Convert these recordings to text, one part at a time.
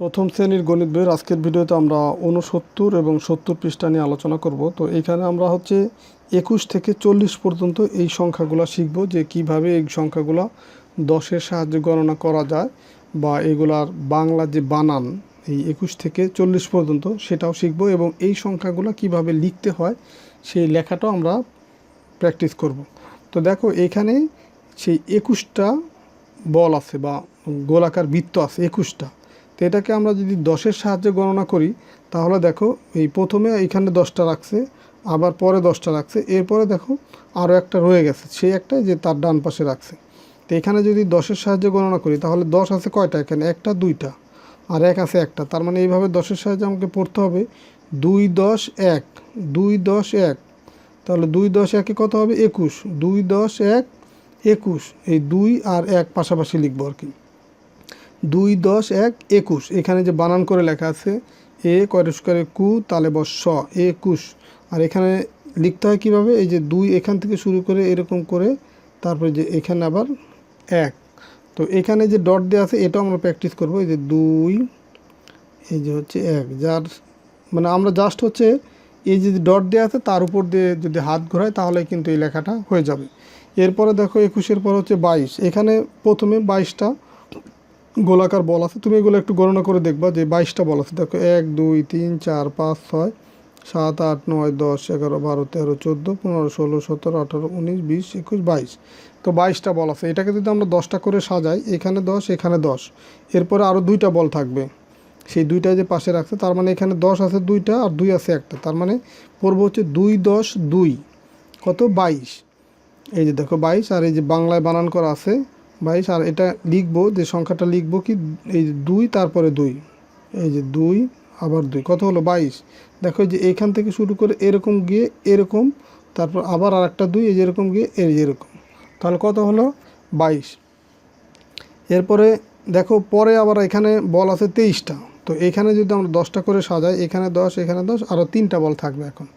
প্রথম শ্রেণীর গণিত বইয়ের আজকের ভিডিওতে আমরা 69 এবং 70 পৃষ্ঠা নিয়ে আলোচনা করব। তো এখানে আমরা 21 থেকে 40 পর্যন্ত এই সংখ্যাগুলো শিখব, যে কিভাবে এই সংখ্যাগুলো 10-এর সাহায্যে গণনা করা যায়, বা এগুলার বাংলা যে বানান এই 21 থেকে 40 পর্যন্ত সেটাও শিখব, এবং এই সংখ্যাগুলো কিভাবে লিখতে হয় সেই লেখাটাও আমরা প্র্যাকটিস করব। তো দেখো এখানে সেই 21টা বল আছে বা গোলাকার বৃত্ত আছে 21টা। তো এটাকে আমরা যদি 10-এর সাহায্যে গণনা করি তাহলে দেখো এই প্রথমে এইখানে 10টা রাখছে, আবার পরে 10টা রাখছে, এরপরে দেখো আরও একটা রয়ে গেছে, সেই একটা যে তার ডান পাশে রাখছে। তো এখানে যদি 10-এর সাহায্যে গণনা করি তাহলে 10 আছে কয়টা, এখানে একটা, দুইটা, আর 1 আছে একটা। তার মানে এইভাবে 10-এর সাহায্যে আমাকে পড়তে হবে 2 10 1, 2 10 1। তাহলে 2 10 1-এ কত হবে 21, 2 10 1 21। এই 2 আর 1 পাশাপাশি লিখবো আর কি, 2 10 1 21। এখানে যে বানান করে লেখা আছে এ কয়টা কু তালে বস 21। আর এখানে লিখতে হয় কিভাবে, এই যে 2 এখান থেকে শুরু করে এরকম করে, তারপরে যে এখানে আবার 1। তো এখানে যে ডট দেওয়া আছে এটাও আমরা প্র্যাকটিস করব। এই যে 2, এই যে 1, যার মানে আমরা জাস্ট এই যে ডট দেওয়া আছে তার উপর দিয়ে যদি হাত ঘোরাই তাহলে কিন্তু এই লেখাটা হয়ে যাবে। এরপরে দেখো 21-এর পর 22। এখানে প্রথমে 22টা গোলাকার বল আছে, তুমি এগুলো একটু গণনা করে দেখবা যে 22টা বল আছে। দেখো 1 2 3 4 5 6 7 8 9 10 11 12 13 14 15 16 17 18 19 20 21 22। তো 22টা বল আছে। এটাকে যদি আমরা 10টা করে সাজাই, এখানে 10 এখানে 10, এরপরে আরও 2টা বল থাকবে, সেই 2টা যে পাশে রাখছে, তার মানে এখানে 10 আছে 2টা আর 2 আছে একটা। তার মানে পড়বো 2 10 2 কত 22। এই যে দেখো 22, আর এই যে বাংলায় বানান করা আছে 22। আর এটা লিখবো, যে সংখ্যাটা লিখবো কি, এই যে 2 তারপরে 2, এই যে 2 আবার 2, কত হলো 22। দেখো যে এইখান থেকে শুরু করে এরকম গিয়ে এরকম, তারপর আবার আর একটা 2, এই যে এরকম গিয়ে এই যে এরকম, তাহলে কত হলো 22। এরপরে দেখো পরে আবার এখানে বল আছে 23টা। তো এখানে যদি আমরা 10টা করে সাজাই, এখানে 10 এখানে 10, আরও 3টা বল থাকবে এখন।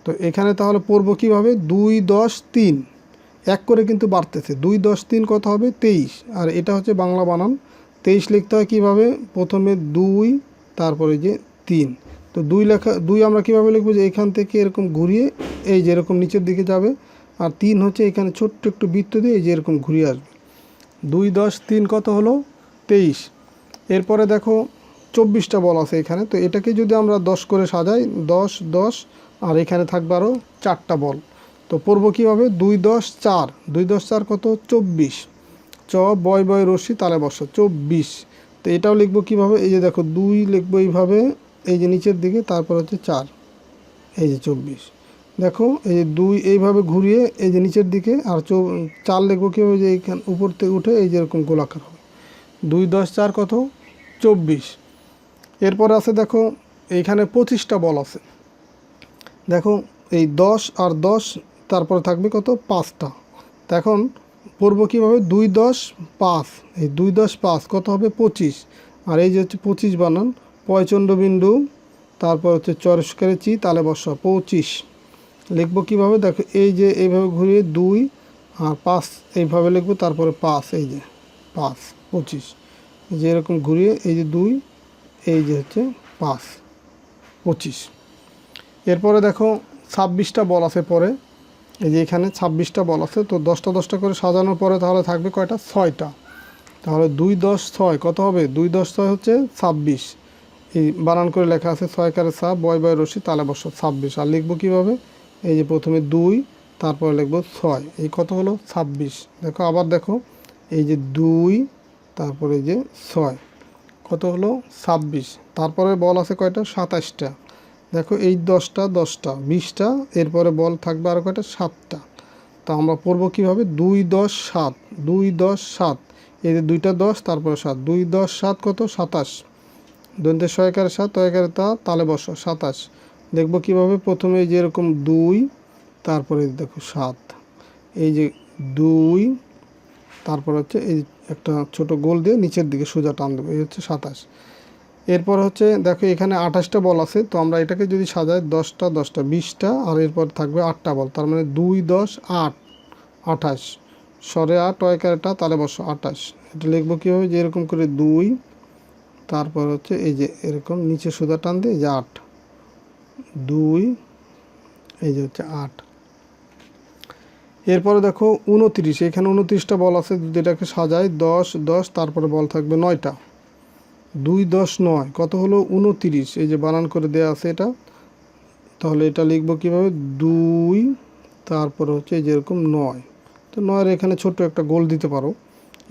তো এখানে তাহলে পড়বো কীভাবে, 2 10 3, এক করে কিন্তু বাড়তেছে, 2 10 3 কত হবে 23। আর এটা হচ্ছে বাংলা বানান। 23 লিখতে হয় কীভাবে, প্রথমে 2 তারপরে যে 3। তো 2 আমরা কীভাবে লিখবো, যে এখান থেকে এরকম ঘুরিয়ে এই যে এরকম নিচের দিকে যাবে, আর 3 এখানে ছোট্ট একটু বৃত্ত দিয়ে এই যে এরকম ঘুরিয়ে আসবে। 2 10 3 কত হলো 23। এরপরে দেখো 24টা বল আছে এখানে। তো এটাকে যদি আমরা 10 করে সাজাই, 10 10, আর এখানে থাকবে আরও 4টা বল। তো পড়বো কীভাবে, 2 10 4, 2 10 4 কত 24, চ বয় বয় রশ্মি তালে বসা 24। তো এটাও লিখবো কীভাবে, এই যে দেখো 2 লিখবো এইভাবে, এই যে নিচের দিকে, তারপর 4, এই যে 24। দেখো এই যে 2 এইভাবে ঘুরিয়ে এই যে নিচের দিকে, আর 4 লিখবো কীভাবে, যে এইখান উপর থেকে উঠে এই যে এরকম গোলাকার হবে। 2 10 4 কত 24। এরপর আছে দেখো এইখানে 25টা বল আছে। দেখো এই 10 আর 10, তারপরে থাকবে কত 5টা। তো এখন পড়বো কীভাবে, 2 10 5, এই 2 10 5 কত হবে 25। আর এই যে 25 বানান, পয়চণ্ড বিন্দু, তারপর চরস্কারে চি তালে বসা 25 লিখবো কীভাবে, দেখো এই যে এইভাবে ঘুরিয়ে 2 আর 5 এইভাবে লিখবো, তারপরে 5, এই যে 5 25, এই যে এরকম ঘুরিয়ে এই যে 2, এই যে 5 25। এরপরে দেখো 26টা বল আছে পরে, এই যে এখানে 26টা বল আছে। তো 10টা 10টা করে সাজানোর পরে তাহলে থাকবে কয়টা, 6টা। তাহলে 2 10 6 কত হবে, 2 10 6 26। এই বানান করে লেখা আছে 6 কারে সা বয় বয় রশ্মি তালে বসা 26। আর লিখবো কীভাবে, এই যে প্রথমে 2, তারপরে লিখবো 6, এই কত হলো 26। দেখো আবার দেখো এই যে 2, তারপরে এই যে 6, কত হলো 26। তারপরে বল আছে কয়টা, 27টা। দেখো এই 10টা 10টা 20টা, এরপরে বল থাকবে আর কয়টা, 7টা। তা আমরা পড়বো কীভাবে, 2 10 7, 2 10 7, এই যে 2টা 10 তারপরে 7, 2 10 7 কত 27। দন্তে 6 একারে 7 তো একারে তা তালে বসো 27। দেখবো কীভাবে, প্রথমে এই যে এরকম 2, তারপরে দেখো 7, এই যে 2, তারপর এই একটা ছোট গোল দিয়ে নিচের দিকে সোজা টান দেবো, এই 27। এরপর দেখো এখানে 28টা বল আছে। তো আমরা এটাকে যদি সাজাই, 10টা 10টা 20টা, আর এরপর থাকবে 8টা বল। তার মানে 2 10 8 28, সরে 8 টয়কারেটা তালে বসো 28। এটা লিখবো কীভাবে, যে এরকম করে 2 তারপর হচ্ছে এই যে এরকম নিচে সোজা টান দিয়ে এই যে 8 2 এই যে হচ্ছে 8। এরপরে দেখো 29, এখানে 29টা বল আছে, যদি এটাকে সাজাই 10 10, তারপরে বল থাকবে 9টা, 2 10 9 কত হলো 29, এই যে বানান করে দেওয়া আছে এটা। তাহলে এটা লিখবো কীভাবে, 2 তারপরে হচ্ছে এই যে এরকম 9, তো 9-এর এখানে ছোট্ট একটা গোল দিতে পারো,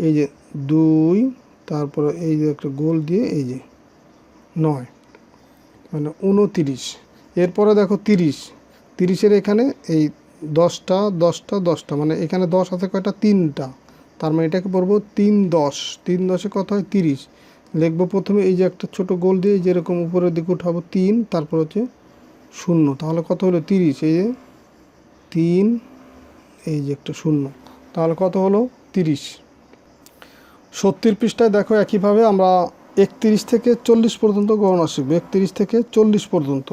এই যে 2 তারপরে এই যে একটা গোল দিয়ে এই যে 9 মানে 29। এরপরে দেখো 30, 30-এর এখানে এই 10টা 10টা 10টা, মানে এখানে 10 আছে কয়টা, 3টা, তার মানে এটাকে পড়বো 3 10, 3 10-এ কত হয় 30, লিখবো প্রথমে এই যে একটা ছোট গোল দিয়ে যেরকম উপরের দিকে উঠাবো 3, তারপর হচ্ছে 0, তাহলে কত হলো 30, এই যে 3 এই যে একটা 0, তাহলে কত হলো 30। 70 পৃষ্ঠায় দেখো একইভাবে আমরা 31 থেকে 40 পর্যন্ত গণনা শিখবো, 31 থেকে 40 পর্যন্ত।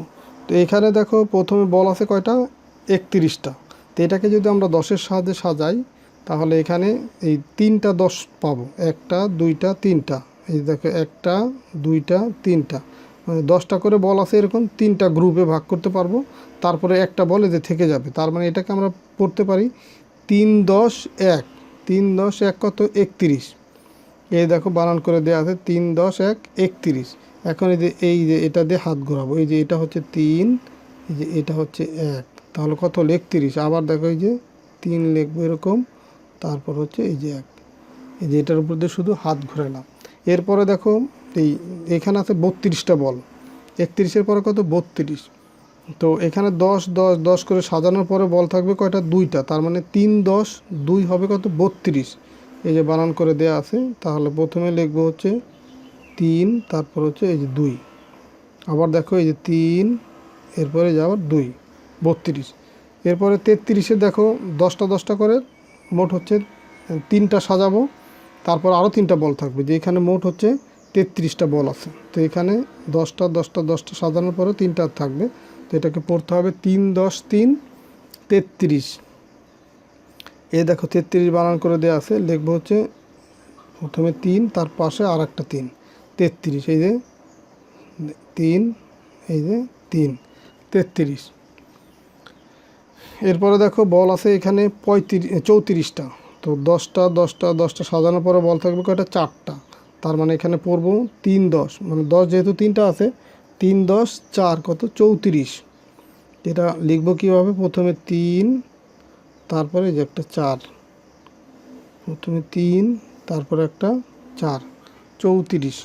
তো এখানে দেখো প্রথমে বল আছে কয়টা, 31টা, তো এটাকে যদি আমরা 10-এর সাহায্যে সাজাই তাহলে এখানে এই 3টা 10 পাবো, 1টা 2টা 3টা, এই দেখো 1টা 2টা 3টা, মানে 10টা করে বল আছে, এরকম 3টা গ্রুপে ভাগ করতে পারবো, তারপরে একটা বল এতে থেকে যাবে, তার মানে এটাকে আমরা পড়তে পারি 3 10 1, 3 10 1 কত 31, এই দেখো বানান করে দেওয়া আছে 3 10 1 31। এখন এই যে এটা দিয়ে হাত ঘোরাবো, এই যে এটা হচ্ছে 3, এই যে এটা হচ্ছে 1, তাহলে কত হলো 31। আবার দেখো এই যে 3 লিখবো এরকম, তারপর হচ্ছে এই যে 1, এই যে এটার উপর দিয়ে শুধু হাত ঘোরালাম। এরপরে দেখো এখানে আছে 32টা বল, 31-এর পরে কত 32, তো এখানে 10 10 10 করে সাজানোর পরে বল থাকবে কয়টা, 2টা, তার মানে 3 10 2 হবে কত 32, এই যে বানান করে দেয়া আছে। তাহলে প্রথমে লিখবো হচ্ছে 3, তারপর হচ্ছে এই যে 2, আবার দেখো এই যে 3, এরপরে যে আবার 2, 32। এরপরে 33-এ দেখো 10টা 10টা করে মোট হচ্ছে 3টা সাজাবো, তারপর আরও 3টা বল থাকবে, যে এখানে মোট হচ্ছে 33টা বল আছে, তো এখানে 10টা 10টা 10টা সাজানোর পরে 3টা থাকবে, তো এটাকে পড়তে হবে 3 10 3 33। এই দেখো 33 বানান করে দেওয়া আছে, লিখবো হচ্ছে প্রথমে 3, তার পাশে আর একটা 3, 33, এই যে 3 এই যে 3 33। এরপরে দেখো বল আছে এখানে 34টা, তো 10টা 10টা 10টা সাজানোর পরে বল থাকবে কয়টা, 4টা, তার মানে এখানে পড়বো 3 10, মানে 10 যেহেতু 3টা আছে, 3 10 4 কত 34, এটা লিখবো কীভাবে, প্রথমে 3, তারপরে যে একটা 4, প্রথমে 3 তারপরে একটা 4, 34।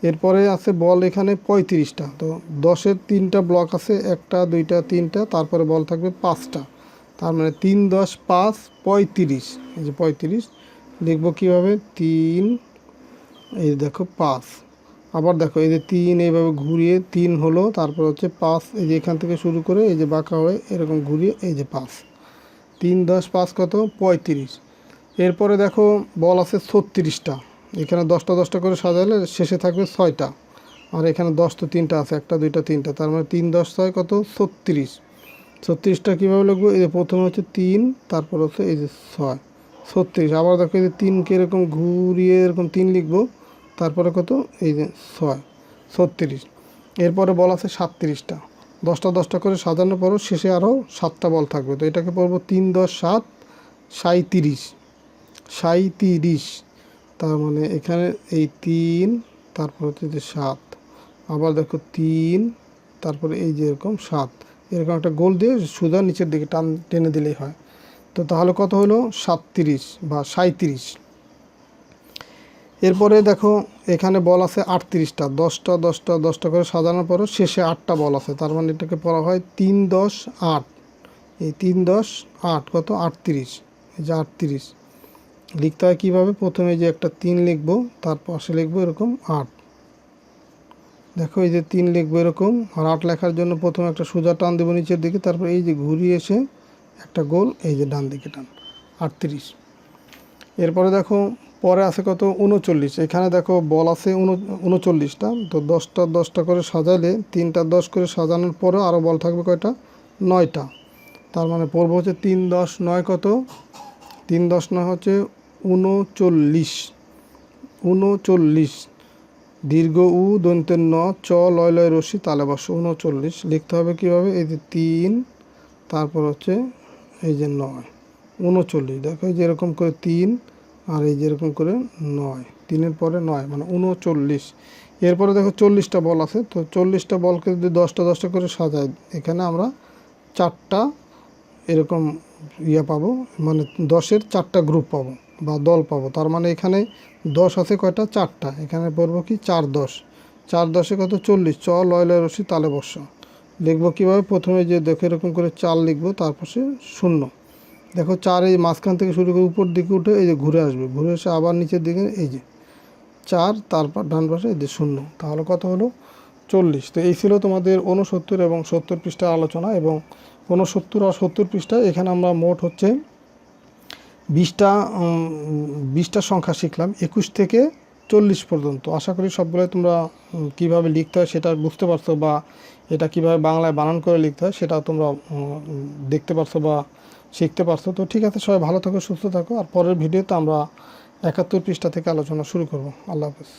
এরপরে আছে বল এখানে 35টা, তো 10-এর 3টা ব্লক আছে, 1টা 2টা 3টা, তারপরে বল থাকবে 5টা, তার মানে 3 10 5 35, এই যে 35 লিখবো কীভাবে, 3 এই দেখো 5, আবার দেখো এই যে 3 এইভাবে ঘুরিয়ে 3 হলো, তারপর হচ্ছে 5, এই যে এখান থেকে শুরু করে এই যে বাঁকা হয়ে এরকম ঘুরিয়ে এই যে 5, 3 10 5 কত 35। এরপরে দেখো বল আছে 36টা, এখানে 10টা 10টা করে সাজালে শেষে থাকবে 6টা, আর এখানে 10 তো 3টা আছে, 1টা 2টা 3টা, তার মানে 3 10 6 কত 36। 36টা কীভাবে লিখবো, এই যে প্রথমে হচ্ছে 3, তারপর হচ্ছে এই যে 6, 36। আবার দেখো এই যে 3কে এরকম ঘুরিয়ে এরকম 3 লিখবো, তারপরে কত এই যে 6, 36। এরপরে বল আছে 37টা, 10টা 10টা করে সাজানোর পরও শেষে আরও 7টা বল থাকবে, তো এটাকে পড়বো 3 10 7 37, 37, তার মানে এখানে এই 3, তারপর হচ্ছে যে 7, আবার দেখো 3, তারপরে এই যে এরকম 7, এরকম একটা গোল দিয়ে সোজা নিচের দিকে টেনে দিলেই হয়। তো তাহলে কত হলো 37 বা 37। এরপরে দেখো এখানে বল আছে 38টা, 10টা 10টা 10টা করে সাজানোর পরও শেষে 8টা বল আছে, তার মানে এটাকে পড়া হয় 3 10 8, এই 3 10 8 কত 38, এই যে 38 লিখতে হয় কীভাবে, প্রথমে যে একটা 3 লিখবো, তার পাশে লিখবো এরকম 8, দেখো এই যে 3 লিখবো এরকম, আর 8 লেখার জন্য প্রথমে একটা সোজা টান দেবো নিচের দিকে, তারপর এই যে ঘুরিয়ে এসে একটা গোল এই যে ডান দিকে টান, 38। এরপরে দেখো পরে আছে কত 39, এখানে দেখো বল আছে 39টা, তো 10টা 10টা করে সাজাইলে 3টা 10 করে সাজানোর পরে আরও বল থাকবে কয়টা, 9টা, তার মানে পড়বো হচ্ছে 3 10 9 কত, 3 10 9 হচ্ছে 39, 39, দীর্ঘ উ দন্তের ন চ লয় লয় রশ্মি তালে বর্ষ 39 লিখতে হবে কীভাবে? এই যে 3, তারপর হচ্ছে এই যে 9, 39। দেখো এই যে এরকম করে 3 আর এই যে এরকম করে 9, 3-এর পরে 9 মানে 39। এরপরে দেখো 40টা বল আছে, তো 40টা বলকে যদি 10টা 10টা করে সাজাই, এখানে আমরা 4টা এরকম পাবো, মানে 10-এর 4টা গ্রুপ পাবো বা দল পাবো। তার মানে এখানে 10 আছে কয়টা? 4টা। এখানে পড়বো কি 4 10, 4 10-এ কত? 40। চ লয় লয় রশ্মি তালে বর্ষ লিখবো কীভাবে? প্রথমে যে দেখো এরকম করে 4 লিখবো, তারপর সে 0। দেখো 4 এই মাঝখান থেকে শুরু করে উপর দিকে উঠে এই যে ঘুরে আসবে, ঘুরে এসে আবার নিচের দিকে এই যে 4, তারপর ডান পাশে এই যে 0। তাহলে কত হলো? 40। তো এই ছিল তোমাদের 69 এবং 70 পৃষ্ঠার আলোচনা। এবং 69 আর 70 পৃষ্ঠায় এখানে আমরা মোট হচ্ছে 20টা সংখ্যা শিখলাম, 21 থেকে 40 পর্যন্ত। আশা করি সবগুলোই তোমরা কীভাবে লিখতে হয় সেটা বুঝতে পারছো, বা এটা কিভাবে বাংলায় বানান করে লিখতে হয় সেটা তোমরা দেখতে পারছো বা শিখতে পারছো। তো ঠিক আছে, সবাই ভালো থাকো, সুস্থ থাকো। আর পরের ভিডিওতে আমরা 71 পৃষ্ঠা থেকে আলোচনা শুরু করব। আল্লাহ হাফেজ।